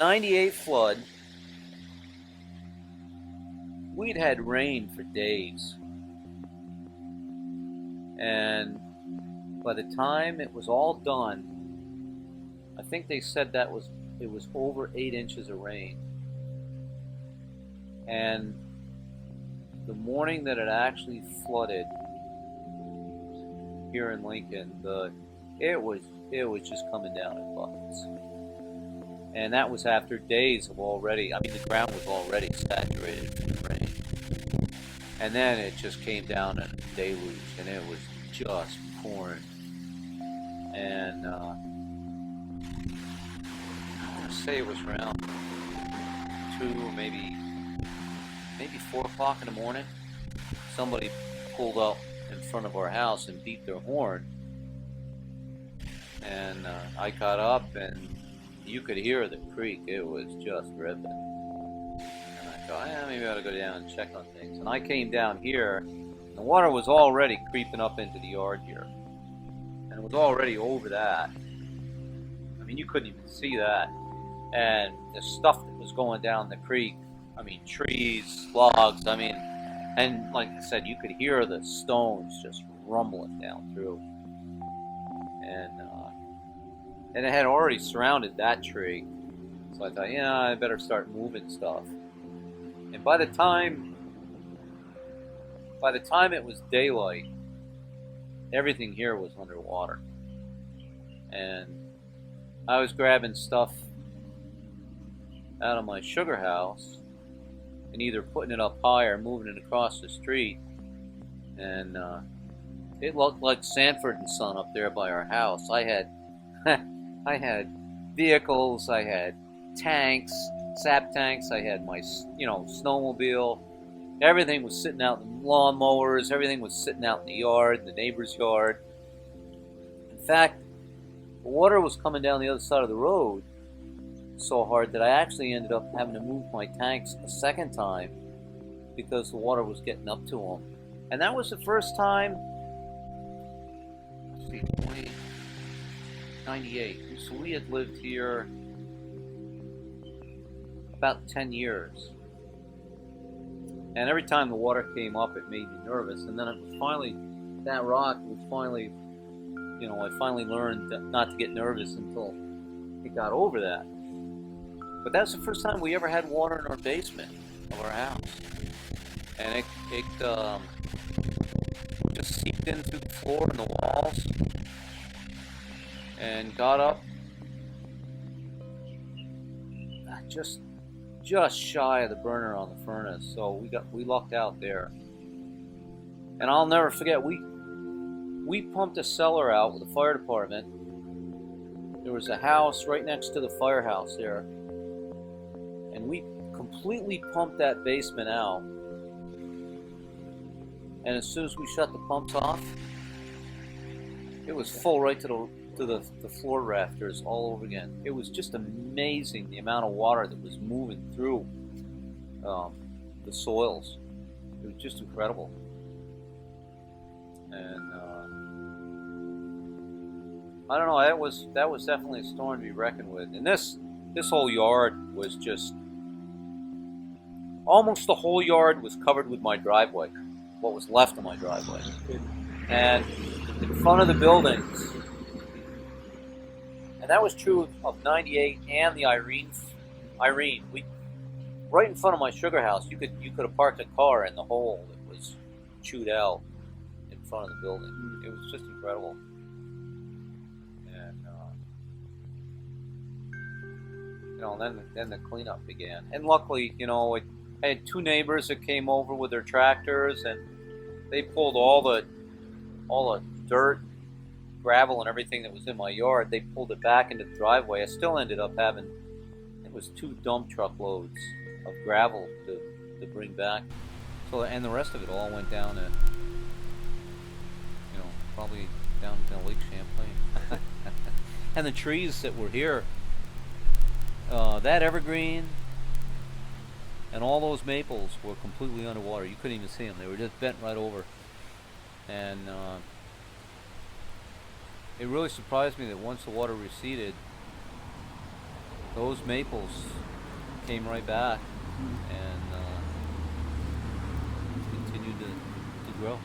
98 flood. We'd had rain for days. And by the time it was all done, I think they said it was over 8 inches of rain. And the morning that it actually flooded here in Lincoln, it was just coming down in buckets. And that was after days of already, I mean, the ground was already saturated from the rain. And then it just came down in a deluge, and it was just pouring. And I want to say it was around 2 or maybe 4 o'clock in the morning. Somebody pulled up in front of our house and beat their horn. And I got up, and you could hear the creek. It was just ripping. And I thought, maybe I ought to go down and check on things. And I came down here, and the water was already creeping up into the yard here. And it was already over that. I mean, you couldn't even see that. And the stuff that was going down the creek, I mean, trees, logs, I mean, and like I said, you could hear the stones just rumbling down through. And it had already surrounded that tree. So I thought, I better start moving stuff. And by the time it was daylight, everything here was underwater. And I was grabbing stuff out of my sugar house and either putting it up high or moving it across the street. And it looked like Sanford and Son up there by our house. I had vehicles, I had tanks, sap tanks, I had my snowmobile. Everything was sitting out in lawnmowers, everything was sitting out in the yard, the neighbor's yard. In fact, the water was coming down the other side of the road so hard that I actually ended up having to move my tanks a second time because the water was getting up to them. And that was the first time, let's see, 98. So we had lived here about 10 years. And every time the water came up, it made me nervous. And then it was finally, that rock was finally, I finally learned not to get nervous until it got over that. But that was the first time we ever had water in our basement of our house. And it just seeped in through the floor and the walls and got up just shy of the burner on the furnace. So we lucked out there. And I'll never forget, we pumped a cellar out with the fire department. There was a house right next to the firehouse there, and we completely pumped that basement out. And as soon as we shut the pumps off, it was full right to the floor rafters all over again. It was just amazing the amount of water that was moving through the soils. It was just incredible. And I don't know. That was definitely a storm to be reckoned with. And this whole yard was just almost the whole yard was covered with my driveway, what was left of my driveway, and in front of the buildings. And that was true of 98 and the Irene. We right in front of my sugar house. You could have parked a car in the hole that was chewed out in front of the building. It was just incredible. And then the cleanup began. And luckily, I had two neighbors that came over with their tractors, and they pulled all the dirt, gravel, and everything that was in my yard. They pulled it back into the driveway. I still ended up having, it was 2 dump truck loads of gravel to bring back. So, and the rest of it all went down to, probably down to Lake Champlain. And the trees that were here, that evergreen and all those maples were completely underwater. You couldn't even see them. They were just bent right over. And it really surprised me that once the water receded, those maples came right back and continued to grow.